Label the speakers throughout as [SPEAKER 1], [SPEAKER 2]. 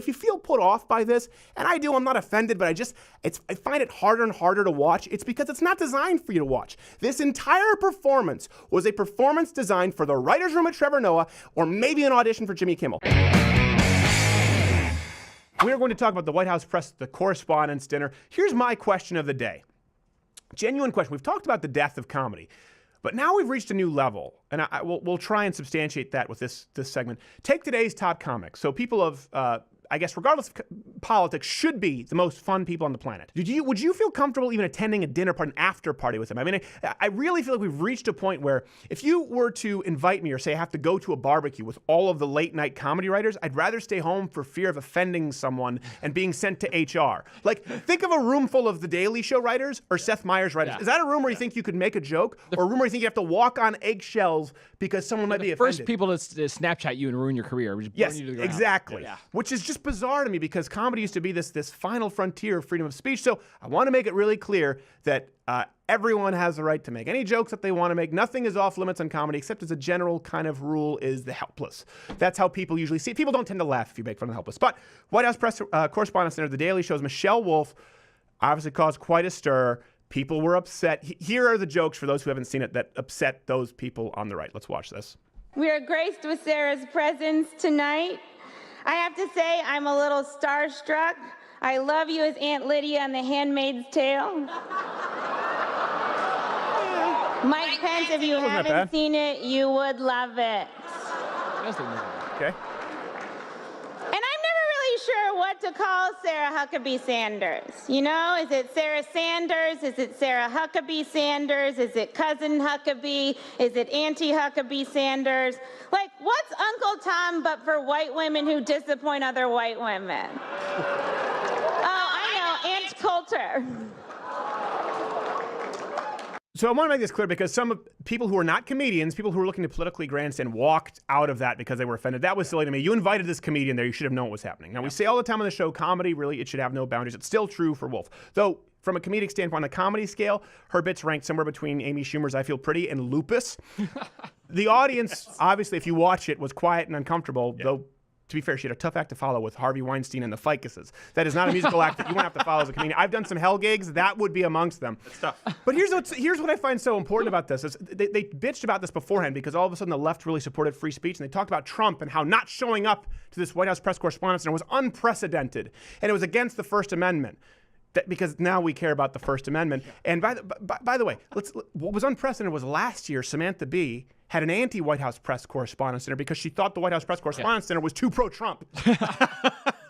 [SPEAKER 1] if you feel put off by this, and I do, I'm not offended, but I find it harder and harder to watch. It's because it's not designed for you to watch. This entire performance was a performance designed for the writer's room at Trevor Noah, or maybe an audition for Jimmy Kimmel. We are going to talk about the White House press, the Correspondents' Dinner. Here's my question of the day. Genuine question. We've talked about the death of comedy, but now we've reached a new level, and we'll try and substantiate that with this segment. Take today's top comics. So people of, I guess, regardless of politics, should be the most fun people on the planet. Would you feel comfortable even attending a dinner party, an after party with them? I mean, I really feel like we've reached a point where if you were to invite me or say I have to go to a barbecue with all of the late night comedy writers, I'd rather stay home for fear of offending someone and being sent to HR. Like, think of a room full of The Daily Show writers or Seth Meyers writers. Yeah. Is that a room where you think you could make a joke, or a room where you think you have to walk on eggshells because someone might be offended?
[SPEAKER 2] First people to Snapchat you and ruin your career.
[SPEAKER 1] Yes, exactly. Yeah. Which is just bizarre to me, because comedy used to be this final frontier of freedom of speech. So I want to make it really clear that everyone has the right to make any jokes that they want to make. Nothing is off limits on comedy, except as a general kind of rule is the helpless. That's how people usually see it. People don't tend to laugh if you make fun of the helpless. But White House Press Correspondents' Dinner, The Daily Show's Michelle Wolf obviously caused quite a stir. People were upset. Here are the jokes for those who haven't seen it that upset those people on the right. Let's watch this.
[SPEAKER 3] We are graced with Sarah's presence tonight. I have to say, I'm a little starstruck. I love you as Aunt Lydia on The Handmaid's Tale. Mike Pence, if you haven't seen it, you would love it.
[SPEAKER 1] Okay.
[SPEAKER 3] And I'm never really sure what to call Sarah Huckabee Sanders. You know, is it Sarah Sanders? Is it Sarah Huckabee Sanders? Is it Cousin Huckabee? Is it Auntie Huckabee Sanders? Like, what's Uncle Tom but for white women who disappoint other white women? Oh, I know, Aunt Coulter.
[SPEAKER 1] So I want to make this clear, because some people who are not comedians, people who are looking to politically grandstand, walked out of that because they were offended. That was silly to me. You invited this comedian there. You should have known what was happening. Now, we say all the time on the show, comedy, really, it should have no boundaries. It's still true for Wolf. Though, from a comedic standpoint, on the comedy scale, her bits ranked somewhere between Amy Schumer's I Feel Pretty and Lupus. The audience, obviously, if you watch it, was quiet and uncomfortable, though, to be fair, she had a tough act to follow with Harvey Weinstein and the Ficuses. That is not a musical act that you won't have to follow as a comedian. I've done some hell gigs. That would be amongst them.
[SPEAKER 4] That's tough.
[SPEAKER 1] But here's what I find so important about this. Is they bitched about this beforehand, because all of a sudden the left really supported free speech, and they talked about Trump and how not showing up to this White House Press Correspondents' Dinner was unprecedented, and it was against the First Amendment. Because now we care about the First Amendment. And by the way, what was unprecedented was last year Samantha Bee had an anti-White House Press Correspondents' Dinner because she thought the White House Press Correspondents' Dinner was too pro-Trump.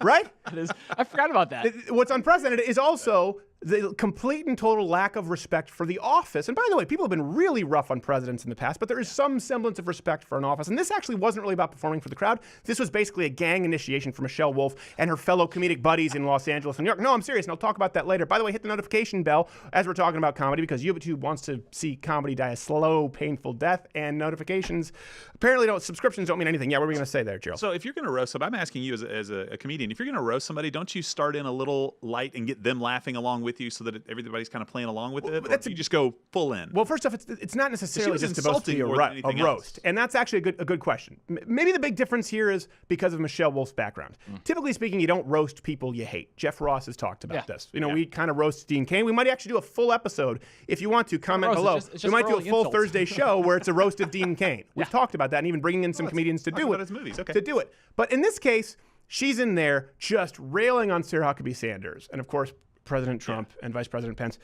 [SPEAKER 1] Right?
[SPEAKER 2] It is. I forgot about that.
[SPEAKER 1] What's unprecedented is also the complete and total lack of respect for the office. And by the way, people have been really rough on presidents in the past, but there is some semblance of respect for an office. And this actually wasn't really about performing for the crowd. This was basically a gang initiation for Michelle Wolf and her fellow comedic buddies in Los Angeles and New York. No, I'm serious, and I'll talk about that later. By the way, hit the notification bell as we're talking about comedy, because YouTube wants to see comedy die a slow, painful death, and notifications apparently subscriptions don't mean anything. Yeah, what were we going to say there, Gerald?
[SPEAKER 4] So if you're going to roast somebody, I'm asking you as a comedian, if you're going to roast somebody, don't you start in a little light and get them laughing along with you so that everybody's kind of playing along with it? Or do you just go full in?
[SPEAKER 1] Well, first off, it's not necessarily just supposed to be a roast. And that's actually a good question. Maybe the big difference here is because of Michelle Wolf's background. Typically speaking, you don't roast people you hate. Jeff Ross has talked about this. You know, we kind of roast Dean Cain. We might actually do a full episode. If you want to, comment below. It's just we might do a full Thursday show where it's a roast of Dean Cain. We've talked about that, and even bringing in some comedians to do it.
[SPEAKER 4] His movies. Okay.
[SPEAKER 1] To do it. But in this case, she's in there just railing on Sarah Huckabee Sanders, and of course, President Trump and Vice President Pence.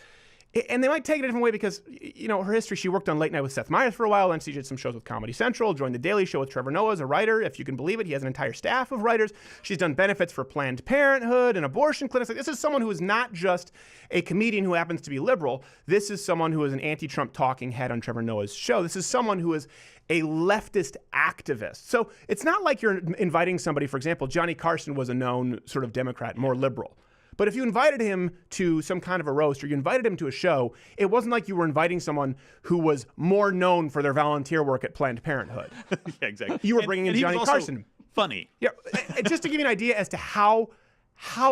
[SPEAKER 1] And they might take it a different way because, you know, her history, she worked on Late Night with Seth Meyers for a while, then she did some shows with Comedy Central, joined The Daily Show with Trevor Noah as a writer, if you can believe it. He has an entire staff of writers. She's done benefits for Planned Parenthood and abortion clinics. This is someone who is not just a comedian who happens to be liberal. This is someone who is an anti-Trump talking head on Trevor Noah's show. This is someone who is a leftist activist. So it's not like you're inviting somebody, for example, Johnny Carson was a known sort of Democrat, more liberal. But if you invited him to some kind of a roast or you invited him to a show, it wasn't like you were inviting someone who was more known for their volunteer work at Planned Parenthood.
[SPEAKER 4] Yeah, exactly.
[SPEAKER 1] You were bringing in Johnny Carson.
[SPEAKER 4] Funny.
[SPEAKER 1] Yeah, just to give you an idea as to how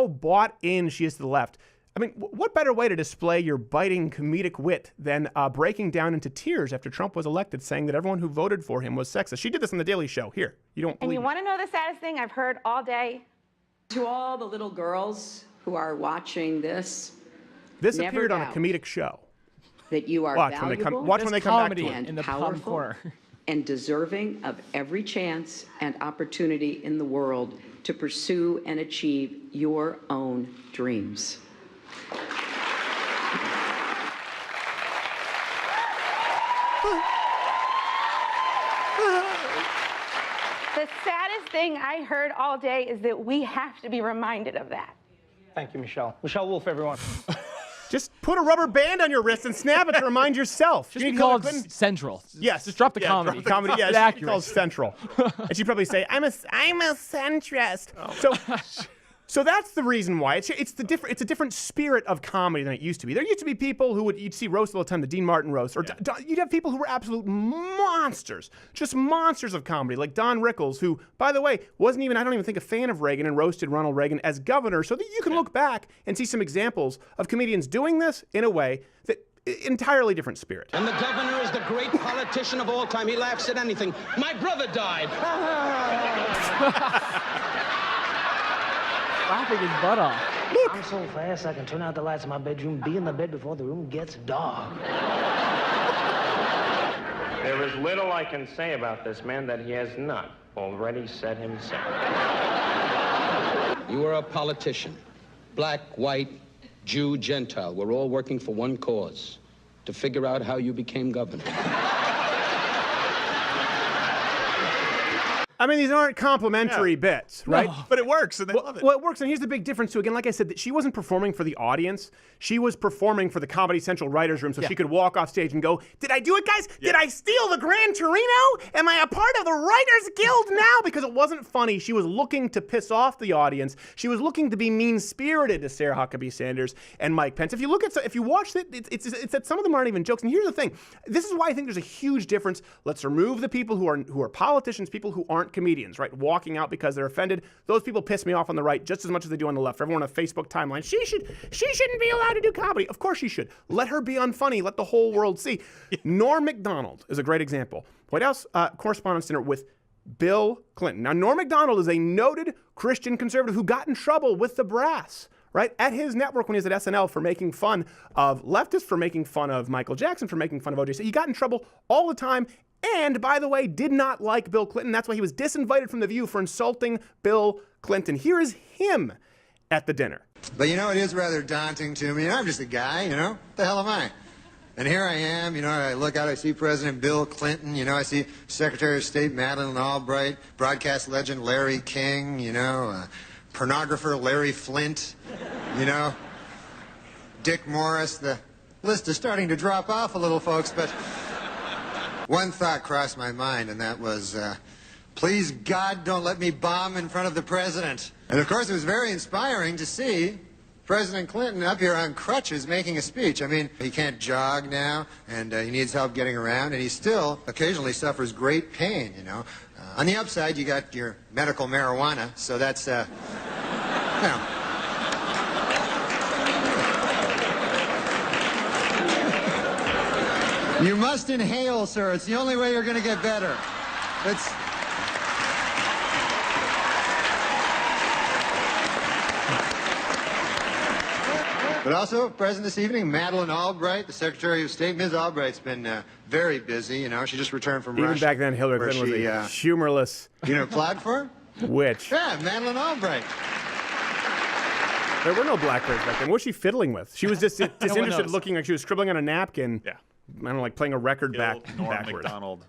[SPEAKER 1] bought in she is to the left. I mean, what better way to display your biting comedic wit than breaking down into tears after Trump was elected, saying that everyone who voted for him was sexist? She did this on The Daily Show. Here, you don't believe
[SPEAKER 3] And you want to know the saddest thing I've heard all day?
[SPEAKER 5] To all the little girls who are watching this,
[SPEAKER 1] This
[SPEAKER 5] never
[SPEAKER 1] appeared on a
[SPEAKER 5] doubt
[SPEAKER 1] comedic show.
[SPEAKER 5] that you are
[SPEAKER 1] Watch
[SPEAKER 5] valuable
[SPEAKER 1] when they come back to
[SPEAKER 2] comedy
[SPEAKER 1] it.
[SPEAKER 2] in the bottom
[SPEAKER 5] powerful
[SPEAKER 2] corner.
[SPEAKER 5] and deserving of every chance and opportunity in the world to pursue and achieve your own dreams.
[SPEAKER 3] The saddest thing I heard all day is that we have to be reminded of that.
[SPEAKER 6] Thank you, Michelle. Michelle Wolf, everyone.
[SPEAKER 1] Just put a rubber band on your wrist and snap it to remind yourself.
[SPEAKER 2] Just
[SPEAKER 1] You
[SPEAKER 2] be
[SPEAKER 1] need Hillary
[SPEAKER 2] called
[SPEAKER 1] Clinton?
[SPEAKER 2] Central.
[SPEAKER 1] Yes.
[SPEAKER 2] Just drop the
[SPEAKER 1] Yeah,
[SPEAKER 2] comedy.
[SPEAKER 1] drop the comedy. Yeah,
[SPEAKER 2] It's
[SPEAKER 1] she should be
[SPEAKER 2] accurate.
[SPEAKER 1] called Central. And she'd probably say, I'm a centrist. So that's the reason why. It's a different spirit of comedy than it used to be. There used to be people who you'd see roast all the time, the Dean Martin roast, or you'd have people who were absolute monsters, just monsters of comedy, like Don Rickles, who, by the way, I don't even think, a fan of Reagan and roasted Ronald Reagan as governor, so that you can look back and see some examples of comedians doing this in a way that entirely different spirit.
[SPEAKER 7] And the governor is the great politician of all time. He laughs at anything. My brother died.
[SPEAKER 2] Laughing his butt off.
[SPEAKER 6] I'm so fast I can turn out the lights in my bedroom, be in the bed before the room gets dark.
[SPEAKER 8] There is little I can say about this man that he has not already said himself.
[SPEAKER 7] You are a politician. Black, white, Jew, Gentile. We're all working for one cause. To figure out how you became governor.
[SPEAKER 1] I mean, these aren't complimentary bits, right?
[SPEAKER 4] No, but it works, and they love it.
[SPEAKER 1] Well, it works, and here's the big difference, too. Again, like I said, that she wasn't performing for the audience. She was performing for the Comedy Central writers' room, so she could walk off stage and go, did I do it, guys? Did I steal the Gran Torino? Am I a part of the Writers Guild now? Because it wasn't funny. She was looking to piss off the audience. She was looking to be mean-spirited to Sarah Huckabee Sanders and Mike Pence. If you watch it, it's that some of them aren't even jokes. And here's the thing. This is why I think there's a huge difference. Let's remove the people who are politicians, people who aren't comedians, right? Walking out because they're offended. Those people piss me off on the right just as much as they do on the left. For everyone on a Facebook timeline, she shouldn't be allowed to do comedy. Of course she should. Let her be unfunny. Let the whole world see. Norm Macdonald is a great example. White House Correspondents' Dinner with Bill Clinton. Now, Norm Macdonald is a noted Christian conservative who got in trouble with the brass, right, at his network when he was at SNL for making fun of leftists, for making fun of Michael Jackson, for making fun of O.J. So he got in trouble all the time. And, by the way, did not like Bill Clinton. That's why he was disinvited from The View for insulting Bill Clinton. Here is him at the dinner.
[SPEAKER 9] But, it is rather daunting to me. I'm just a guy, What the hell am I? And here I am, I look out, I see President Bill Clinton, I see Secretary of State Madeleine Albright, broadcast legend Larry King, pornographer Larry Flint, Dick Morris. The list is starting to drop off a little, folks, but one thought crossed my mind, and that was, please, God, don't let me bomb in front of the president. And, of course, it was very inspiring to see President Clinton up here on crutches making a speech. I mean, he can't jog now, and he needs help getting around, and he still occasionally suffers great pain, On the upside, you got your medical marijuana, so that's, You must inhale, sir. It's the only way you're going to get better. But also, present this evening, Madeleine Albright, the Secretary of State. Ms. Albright's been very busy, She just returned from Russia.
[SPEAKER 1] Even back then, Hillary Clinton was a humorless
[SPEAKER 9] applaud for her?
[SPEAKER 1] witch.
[SPEAKER 9] Yeah, Madeleine Albright.
[SPEAKER 1] There were no blackberries back then. What was she fiddling with? She was just disinterested, looking like she was scribbling on a napkin.
[SPEAKER 4] Yeah.
[SPEAKER 1] I don't know, like playing a record
[SPEAKER 4] Norm
[SPEAKER 1] backwards.
[SPEAKER 4] Macdonald.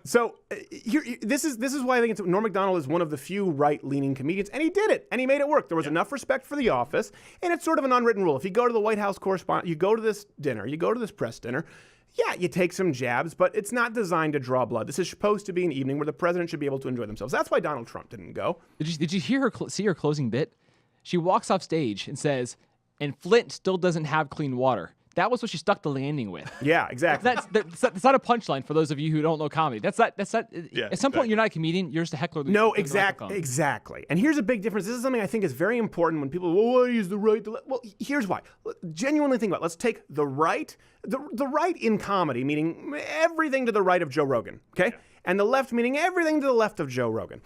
[SPEAKER 1] So this is why I think Norm Macdonald is one of the few right-leaning comedians, and he did it, and he made it work. There was enough respect for the office, and it's sort of an unwritten rule. If you go to the White House correspondent, you go to this dinner, you go to this press dinner, yeah, you take some jabs, but it's not designed to draw blood. This is supposed to be an evening where the president should be able to enjoy themselves. That's why Donald Trump didn't go.
[SPEAKER 2] Did you hear her see her closing bit? She walks off stage and says, "And Flint still doesn't have clean water." That was what she stuck the landing with.
[SPEAKER 1] Yeah, exactly.
[SPEAKER 2] That's not a punchline for those of you who don't know comedy. That's not.
[SPEAKER 4] Yeah,
[SPEAKER 2] at some point, you're not a comedian. You're just a heckler.
[SPEAKER 1] No, exactly. And here's a big difference. This is something I think is very important when people, well, use the right. Well, here's why. Genuinely think about it. Let's take the right, the right in comedy, meaning everything to the right of Joe Rogan, okay? And the left, meaning everything to the left of Joe Rogan.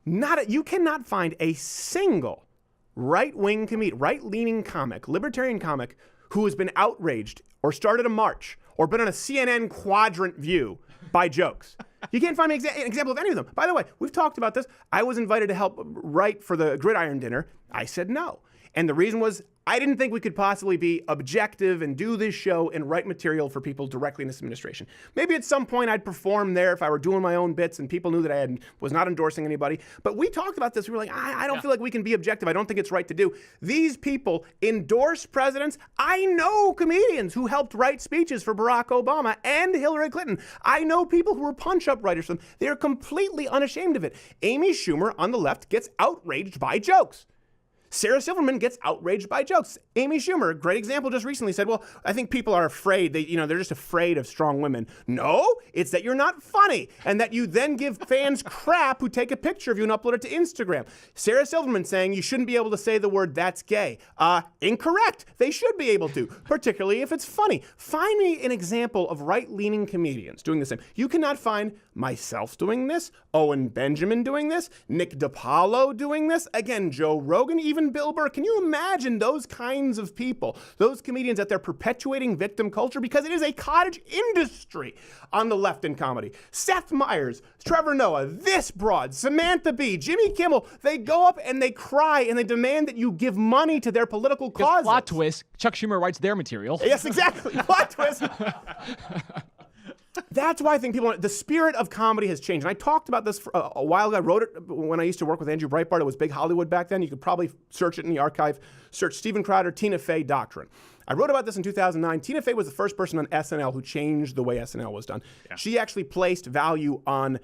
[SPEAKER 1] You cannot find a single right-leaning comic, libertarian comic, who has been outraged or started a march or been on a CNN quadrant view by jokes. You can't find an example of any of them. By the way, we've talked about this. I was invited to help write for the Gridiron dinner. I said no. And the reason was I didn't think we could possibly be objective and do this show and write material for people directly in this administration. Maybe at some point I'd perform there if I were doing my own bits and people knew that I was not endorsing anybody. But we talked about this. We were like, I don't feel like we can be objective. I don't think it's right to do. These people endorse presidents. I know comedians who helped write speeches for Barack Obama and Hillary Clinton. I know people who were punch-up writers for them. They're completely unashamed of it. Amy Schumer on the left gets outraged by jokes. Sarah Silverman gets outraged by jokes. Amy Schumer, a great example, just recently said, well, I think people are afraid. They're just afraid of strong women. No, it's that you're not funny and that you then give fans crap who take a picture of you and upload it to Instagram. Sarah Silverman saying you shouldn't be able to say the word "that's gay." Incorrect. They should be able to, particularly if it's funny. Find me an example of right-leaning comedians doing the same. You cannot find myself doing this, Owen Benjamin doing this, Nick DiPaolo doing this, again, Joe Rogan, even Bill Burr. Can you imagine those kinds of people, those comedians that they're perpetuating victim culture? Because it is a cottage industry on the left in comedy. Seth Meyers, Trevor Noah, this broad, Samantha Bee, Jimmy Kimmel, they go up and they cry and they demand that you give money to their political causes.
[SPEAKER 2] Plot twist, Chuck Schumer writes their material.
[SPEAKER 1] Yes, exactly. Plot twist. That's why I think the spirit of comedy has changed. And I talked about this for a while ago. I wrote it when I used to work with Andrew Breitbart. It was Big Hollywood back then. You could probably search it in the archive. Search Steven Crowder, Tina Fey Doctrine. I wrote about this in 2009. Tina Fey was the first person on SNL who changed the way SNL was done. Yeah. She actually placed value on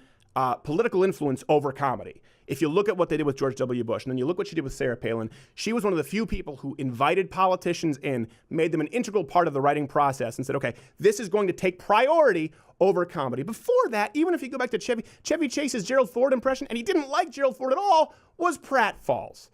[SPEAKER 1] political influence over comedy. If you look at what they did with George W. Bush, and then you look what she did with Sarah Palin, she was one of the few people who invited politicians in, made them an integral part of the writing process, and said, okay, this is going to take priority over comedy. Before that, even if you go back to Chevy Chase's Gerald Ford impression, and he didn't like Gerald Ford at all, was pratfalls.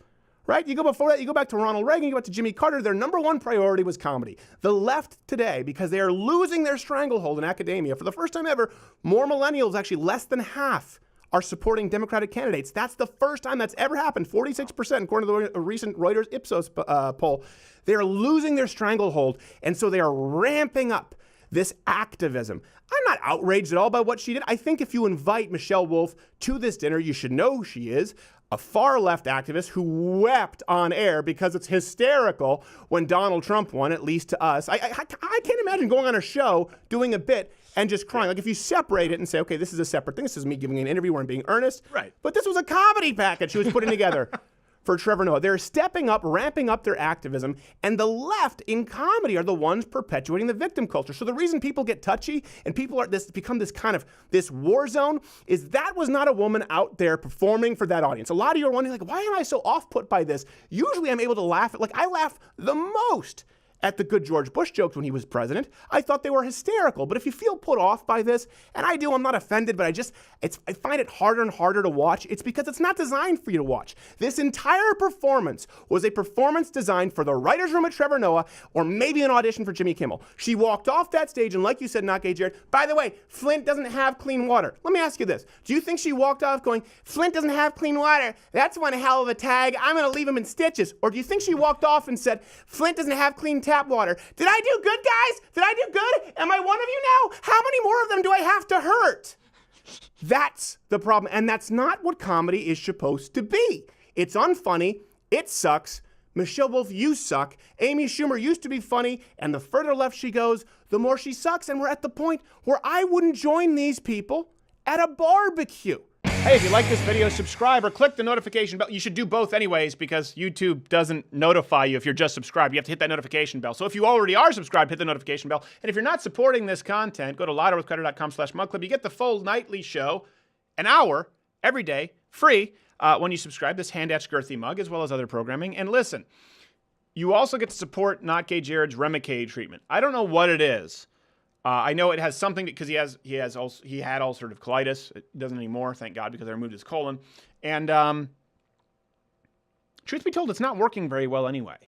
[SPEAKER 1] Right? You go before that, you go back to Ronald Reagan, you go back to Jimmy Carter, their number one priority was comedy. The left today, because they are losing their stranglehold in academia, for the first time ever, more millennials, actually less than half, are supporting Democratic candidates. That's the first time that's ever happened. 46%, according to the recent Reuters Ipsos poll. They are losing their stranglehold, and so they are ramping up this activism. I'm not outraged at all by what she did. I think if you invite Michelle Wolf to this dinner, you should know who she is. A far-left activist who wept on air because it's hysterical when Donald Trump won, at least to us. I can't imagine going on a show, doing a bit, and just crying. Like, if you separate it and say, okay, this is a separate thing. This is me giving an interview where I'm being earnest.
[SPEAKER 4] Right.
[SPEAKER 1] But this was a comedy package she was putting together for Trevor Noah. They're stepping up, ramping up their activism, and the left in comedy are the ones perpetuating the victim culture. So the reason people get touchy and people become this kind of this war zone is that was not a woman out there performing for that audience. A lot of you are wondering, like, why am I so off-put by this? Usually I'm able to laugh at, I laugh the most at the good George Bush jokes when he was president. I thought they were hysterical. But if you feel put off by this, and I do, I'm not offended, but I find it harder and harder to watch. It's because it's not designed for you to watch. This entire performance was a performance designed for the writer's room at Trevor Noah, or maybe an audition for Jimmy Kimmel. She walked off that stage, and like you said, Not Gay Jared, by the way, Flint doesn't have clean water. Let me ask you this. Do you think she walked off going, Flint doesn't have clean water? That's one hell of a tag. I'm going to leave him in stitches. Or do you think she walked off and said, Flint doesn't have clean tap water? Did I do good, guys? Did I do good? Am I one of you now? How many more of them do I have to hurt? That's the problem. And that's not what comedy is supposed to be. It's unfunny. It sucks. Michelle Wolf, you suck. Amy Schumer used to be funny. And the further left she goes, the more she sucks. And we're at the point where I wouldn't join these people at a barbecue. Hey, if you like this video, subscribe or click the notification bell. You should do both anyways because YouTube doesn't notify you if you're just subscribed. You have to hit that notification bell. So if you already are subscribed, hit the notification bell. And if you're not supporting this content, go to louderwithcrowder.com/mugclub. You get the full nightly show, an hour, every day, free, when you subscribe. This Handach Girthy mug, as well as other programming. And listen, you also get to support Not Gay Jared's Remicade treatment. I don't know what it is. I know it has something because he had ulcerative colitis. It doesn't anymore, thank God, because I removed his colon. And truth be told, it's not working very well anyway.